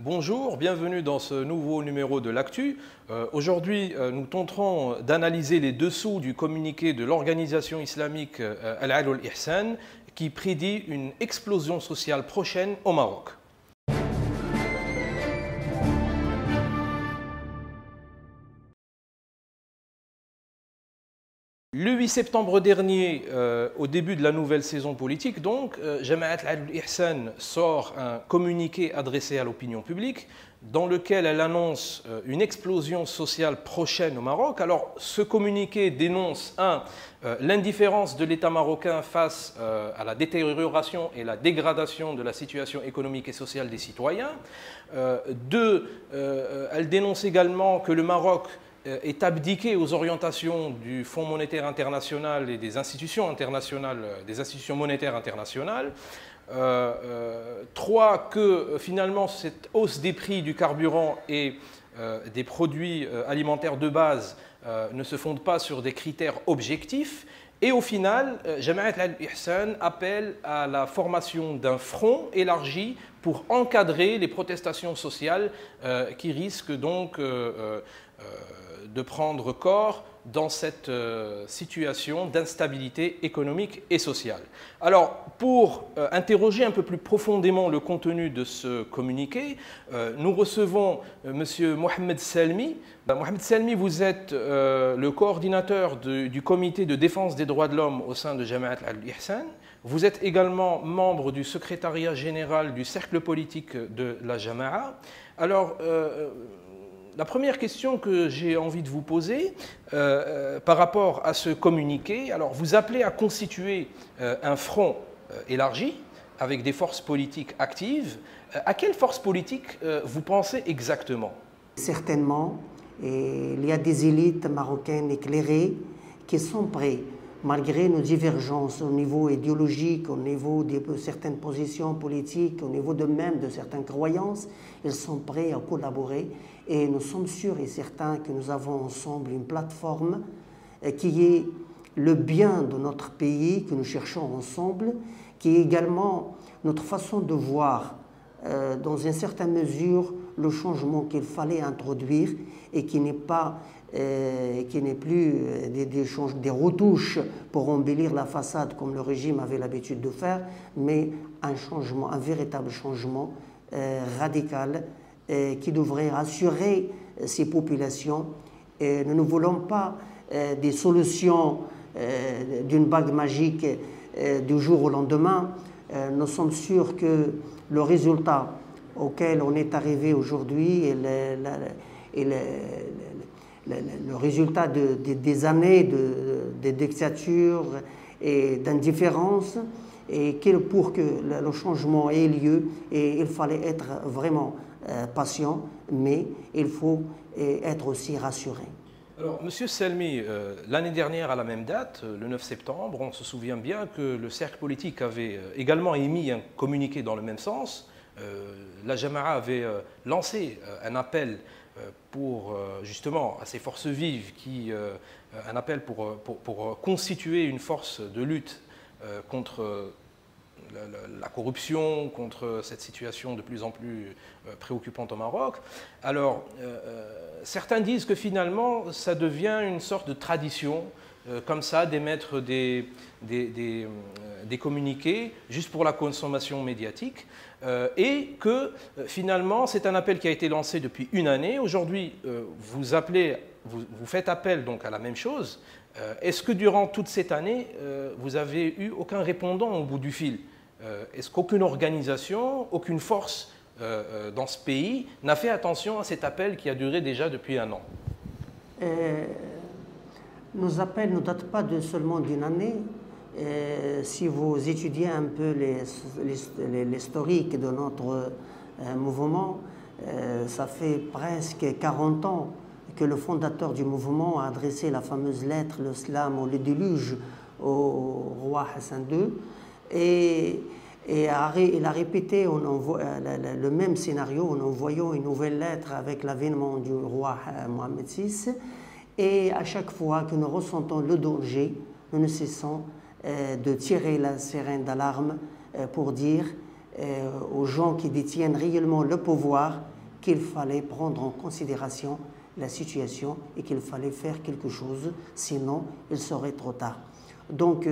Bonjour, bienvenue dans ce nouveau numéro de l'Actu. Aujourd'hui, nous tenterons d'analyser les dessous du communiqué de l'organisation islamique Al-Adl al-Ihsan qui prédit une explosion sociale prochaine au Maroc. Le 8 septembre dernier, au début de la nouvelle saison politique, donc, Jama'at al-Adl al-Ihsan sort un communiqué adressé à l'opinion publique dans lequel elle annonce une explosion sociale prochaine au Maroc. Alors, ce communiqué dénonce, l'indifférence de l'État marocain face à la détérioration et la dégradation de la situation économique et sociale des citoyens. Deux, elle dénonce également que le Maroc est abdiqué aux orientations du Fonds monétaire international et des institutions internationales, des institutions monétaires internationales. Trois, que finalement cette hausse des prix du carburant et des produits alimentaires de base ne se fonde pas sur des critères objectifs. Et au final, Jama'at al-Ihsan appelle à la formation d'un front élargi pour encadrer les protestations sociales qui risquent donc de prendre corps dans cette situation d'instabilité économique et sociale. Alors, pour interroger un peu plus profondément le contenu de ce communiqué, nous recevons M. Mohamed Selmi. Mohamed Selmi, vous êtes le coordinateur du comité de défense des droits de l'homme au sein de Jama'at al-Ihsan. Vous êtes également membre du secrétariat général du cercle politique de la Jama'a. Alors, la première question que j'ai envie de vous poser par rapport à ce communiqué, alors vous appelez à constituer un front élargi avec des forces politiques actives. À quelle force politique vous pensez exactement? Certainement, il y a des élites marocaines éclairées qui sont prêtes, malgré nos divergences au niveau idéologique, au niveau de certaines positions politiques, au niveau même de certaines croyances, ils sont prêts à collaborer. Et nous sommes sûrs et certains que nous avons ensemble une plateforme qui est le bien de notre pays, que nous cherchons ensemble, qui est également notre façon de voir, dans une certaine mesure, le changement qu'il fallait introduire et qui n'est plus des retouches pour embellir la façade comme le régime avait l'habitude de faire, mais un changement, un véritable changement radical qui devrait rassurer ces populations. Et nous ne voulons pas des solutions d'une bague magique du jour au lendemain. Nous sommes sûrs que le résultat auquel on est arrivé aujourd'hui et le résultat des années de dictature et d'indifférence, et pour que le changement ait lieu, et il fallait être vraiment patient, mais il faut être aussi rassuré. Alors, Monsieur Selmi, l'année dernière à la même date, le 9 septembre, on se souvient bien que le cercle politique avait également émis un communiqué dans le même sens. La Jama'a avait lancé un appel pour justement à ces forces vives, un appel pour constituer une force de lutte contre la corruption, contre cette situation de plus en plus préoccupante au Maroc. Alors, certains disent que finalement, ça devient une sorte de tradition, comme ça, d'émettre des communiqués juste pour la consommation médiatique, et que finalement, c'est un appel qui a été lancé depuis une année. Aujourd'hui, vous faites appel donc à la même chose. Est-ce que durant toute cette année, vous avez eu aucun répondant au bout du fil? Est-ce qu'aucune organisation, aucune force dans ce pays n'a fait attention à cet appel qui a duré déjà depuis un an? Nos appels ne datent pas seulement d'une année. Si vous étudiez un peu l'historique de notre mouvement, ça fait presque 40 ans que le fondateur du mouvement a adressé la fameuse lettre, le slam ou le déluge, au roi Hassan II. Et il a répété le même scénario en envoyant une nouvelle lettre avec l'avènement du roi Mohamed VI. Et à chaque fois que nous ressentons le danger, nous ne cessons de tirer la sirène d'alarme pour dire aux gens qui détiennent réellement le pouvoir qu'il fallait prendre en considération la situation et qu'il fallait faire quelque chose, sinon il serait trop tard. Donc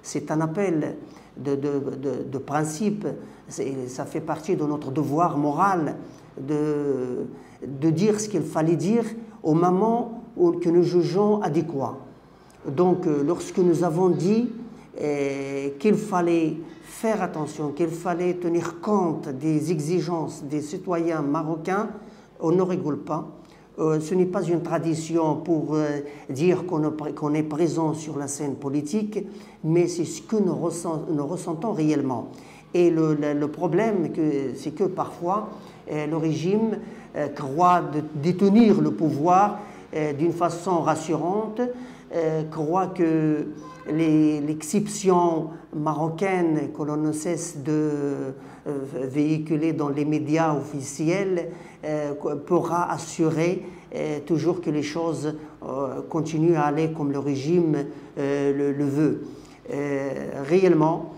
c'est un appel de principe, ça fait partie de notre devoir moral de dire ce qu'il fallait dire au moment que nous jugeons adéquat. Donc lorsque nous avons dit qu'il fallait faire attention, qu'il fallait tenir compte des exigences des citoyens marocains, on ne rigole pas. Ce n'est pas une tradition pour dire qu'on est présent sur la scène politique, mais c'est ce que nous ressentons réellement. Et le problème, c'est que parfois, le régime croit détenir le pouvoir d'une façon rassurante, croit que l'exception marocaine que l'on ne cesse de véhiculer dans les médias officiels pourra assurer toujours que les choses continuent à aller comme le régime le veut. Réellement,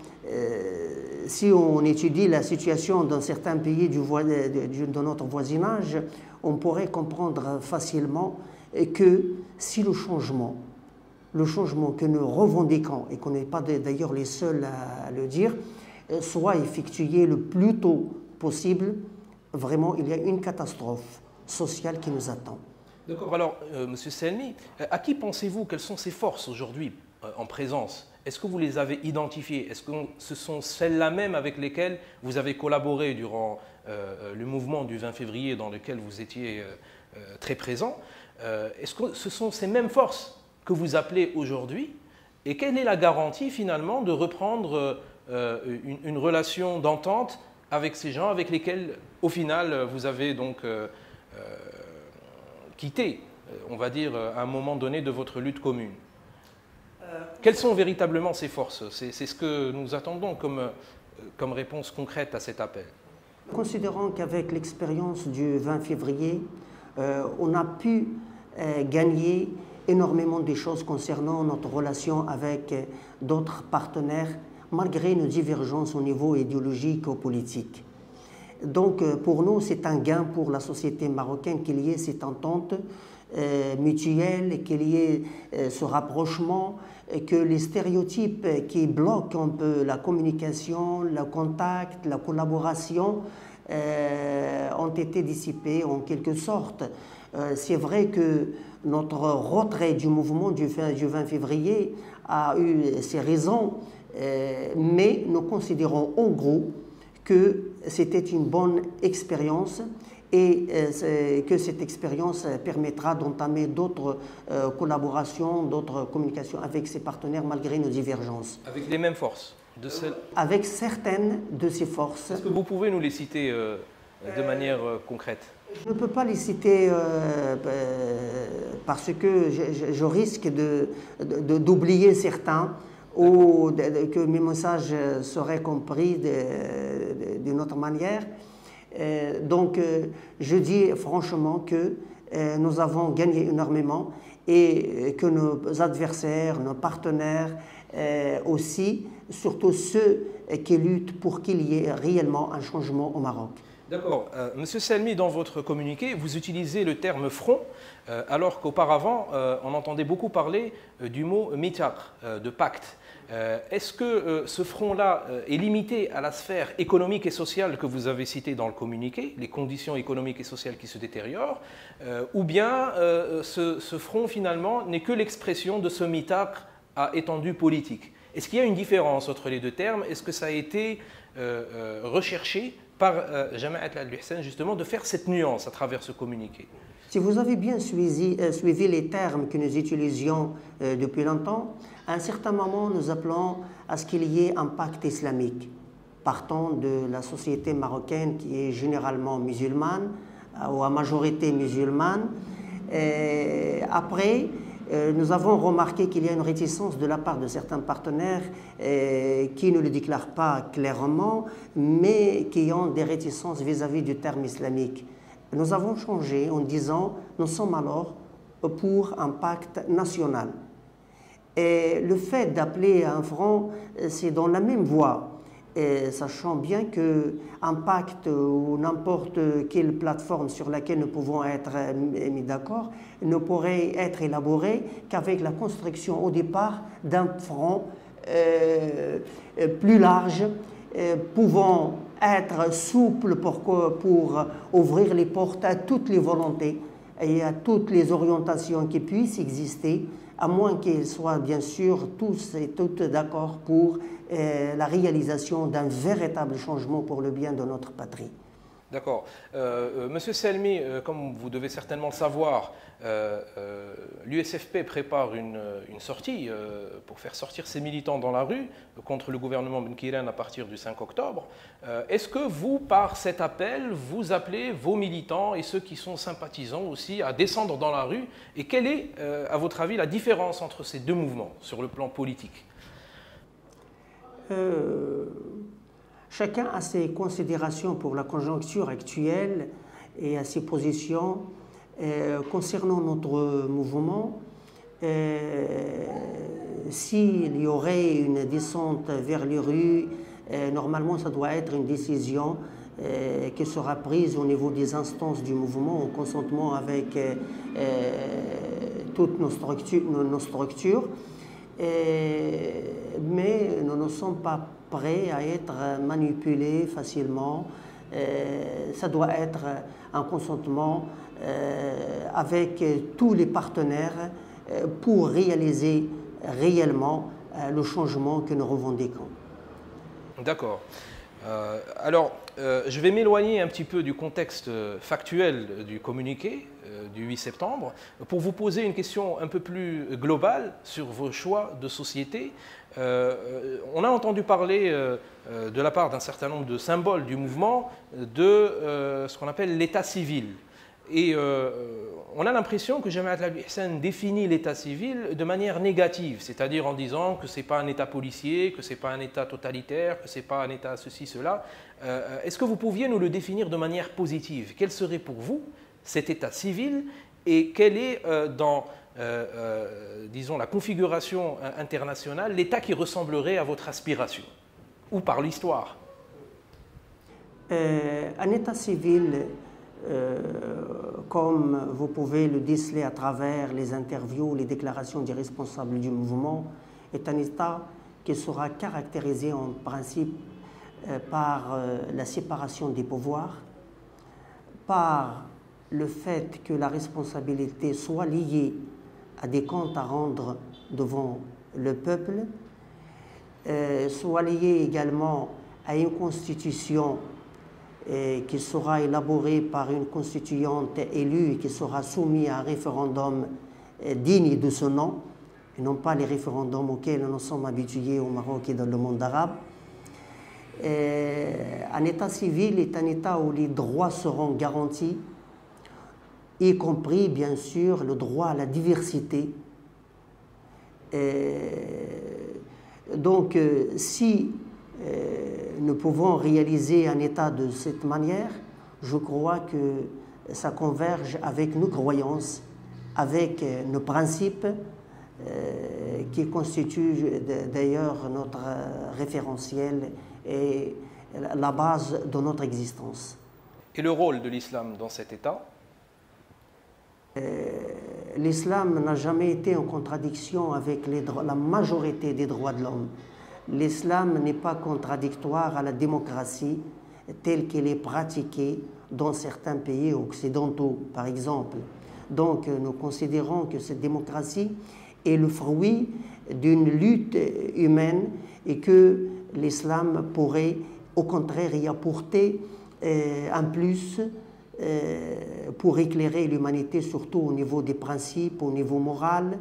si on étudie la situation dans certains pays de notre voisinage, on pourrait comprendre facilement que si le changement que nous revendiquons, et qu'on n'est pas d'ailleurs les seuls à le dire, soit effectué le plus tôt possible, vraiment il y a une catastrophe sociale qui nous attend. D'accord. Alors, M. Selmi, à qui pensez-vous, quelles sont ces forces aujourd'hui en présence? Est-ce que vous les avez identifiées? Est-ce que ce sont celles-là même avec lesquelles vous avez collaboré durant le mouvement du 20 février dans lequel vous étiez très présent? Est-ce que ce sont ces mêmes forces que vous appelez aujourd'hui? Et quelle est la garantie finalement de reprendre une relation d'entente avec ces gens avec lesquels au final vous avez donc quitté, on va dire, à un moment donné de votre lutte commune? Quelles sont véritablement ces forces? C'est ce que nous attendons comme réponse concrète à cet appel. Considérons qu'avec l'expérience du 20 février, on a pu gagner énormément de choses concernant notre relation avec d'autres partenaires, malgré nos divergences au niveau idéologique ou politique. Donc pour nous, c'est un gain pour la société marocaine qu'il y ait cette entente mutuelle, qu'il y ait ce rapprochement, et que les stéréotypes qui bloquent un peu la communication, le contact, la collaboration ont été dissipés en quelque sorte. C'est vrai que notre retrait du mouvement du 20 février a eu ses raisons, mais nous considérons en gros que c'était une bonne expérience et que cette expérience permettra d'entamer d'autres collaborations, d'autres communications avec ses partenaires malgré nos divergences. Avec les mêmes forces Avec certaines de ces forces. Est-ce que vous pouvez nous les citer de manière concrète? Je ne peux pas les citer parce que je risque d'oublier certains ou que mes messages seraient compris d'une autre manière. Donc je dis franchement que nous avons gagné énormément et que nos adversaires, nos partenaires aussi, surtout ceux qui luttent pour qu'il y ait réellement un changement au Maroc. D'accord. Monsieur Selmi, dans votre communiqué, vous utilisez le terme front, alors qu'auparavant, on entendait beaucoup parler du mot mithaq, de pacte. Est-ce que ce front-là est limité à la sphère économique et sociale que vous avez citée dans le communiqué, les conditions économiques et sociales qui se détériorent, ou bien ce front, finalement, n'est que l'expression de ce mithaq à étendue politique? Est-ce qu'il y a une différence entre les deux termes? Est-ce que ça a été recherché par Jamaat al-Hussein, justement, de faire cette nuance à travers ce communiqué? Si vous avez bien suivi les termes que nous utilisions depuis longtemps, à un certain moment, nous appelons à ce qu'il y ait un pacte islamique, partant de la société marocaine qui est généralement musulmane, ou à majorité musulmane. Et après, nous avons remarqué qu'il y a une réticence de la part de certains partenaires qui ne le déclarent pas clairement, mais qui ont des réticences vis-à-vis du terme islamique. Nous avons changé en disant « nous sommes alors pour un pacte national ». Et le fait d'appeler un front, c'est dans la même voie. Et sachant bien qu'un pacte ou n'importe quelle plateforme sur laquelle nous pouvons être mis d'accord ne pourrait être élaboré qu'avec la construction au départ d'un front plus large, pouvant être souple pour ouvrir les portes à toutes les volontés et à toutes les orientations qui puissent exister, à moins qu'ils soient bien sûr tous et toutes d'accord pour la réalisation d'un véritable changement pour le bien de notre patrie. D'accord. Monsieur Selmi, comme vous devez certainement le savoir, l'USFP prépare une sortie pour faire sortir ses militants dans la rue contre le gouvernement Benkiran à partir du 5 octobre. Est-ce que vous, par cet appel, vous appelez vos militants et ceux qui sont sympathisants aussi à descendre dans la rue? Et quelle est, à votre avis, la différence entre ces deux mouvements sur le plan politique? Chacun a ses considérations pour la conjoncture actuelle et a ses positions. Concernant notre mouvement, s'il y aurait une descente vers les rues, normalement ça doit être une décision qui sera prise au niveau des instances du mouvement en consentement avec toutes nos structures. Mais nous ne sommes pas prêts à être manipulés facilement. Ça doit être un consentement avec tous les partenaires pour réaliser réellement le changement que nous revendiquons. D'accord. Alors, je vais m'éloigner un petit peu du contexte factuel du communiqué du 8 septembre pour vous poser une question un peu plus globale sur vos choix de société. On a entendu parler de la part d'un certain nombre de symboles du mouvement de ce qu'on appelle l'état civil. Et on a l'impression que Jamaat al-Ihsan définit l'état civil de manière négative, c'est-à-dire en disant que ce n'est pas un état policier, que ce n'est pas un état totalitaire, que ce n'est pas un état ceci, cela. Est-ce que vous pouviez nous le définir de manière positive? Quel serait pour vous cet état civil et quel est dans disons, la configuration internationale l'état qui ressemblerait à votre aspiration ou par l'histoire? Un état civil, comme vous pouvez le déceler à travers les interviews, les déclarations des responsables du mouvement, est un État qui sera caractérisé en principe par la séparation des pouvoirs, par le fait que la responsabilité soit liée à des comptes à rendre devant le peuple, soit liée également à une constitution qui sera élaborée par une constituante élue et qui sera soumise à un référendum digne de ce nom, et non pas les référendums auxquels nous sommes habitués au Maroc et dans le monde arabe. Un état civil est un état où les droits seront garantis, y compris bien sûr le droit à la diversité. Donc si nous pouvons réaliser un état de cette manière, je crois que ça converge avec nos croyances, avec nos principes qui constituent d'ailleurs notre référentiel et la base de notre existence. Et le rôle de l'islam dans cet état? L'islam n'a jamais été en contradiction avec la majorité des droits de l'homme. L'islam n'est pas contradictoire à la démocratie telle qu'elle est pratiquée dans certains pays occidentaux, par exemple. Donc, nous considérons que cette démocratie est le fruit d'une lutte humaine et que l'islam pourrait, au contraire, y apporter un plus pour éclairer l'humanité, surtout au niveau des principes, au niveau moral.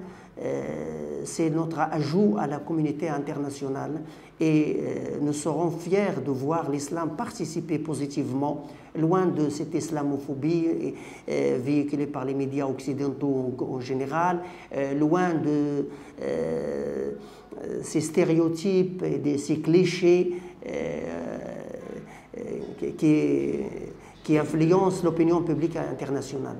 C'est notre ajout à la communauté internationale et nous serons fiers de voir l'islam participer positivement, loin de cette islamophobie véhiculée par les médias occidentaux en général, loin de ces stéréotypes et de ces clichés qui influencent l'opinion publique internationale.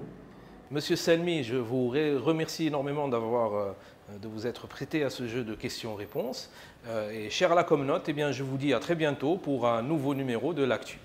Monsieur Selmi, je vous remercie énormément d'avoir de vous être prêté à ce jeu de questions-réponses. Et cher à la communauté, eh bien, je vous dis à très bientôt pour un nouveau numéro de l'Actu.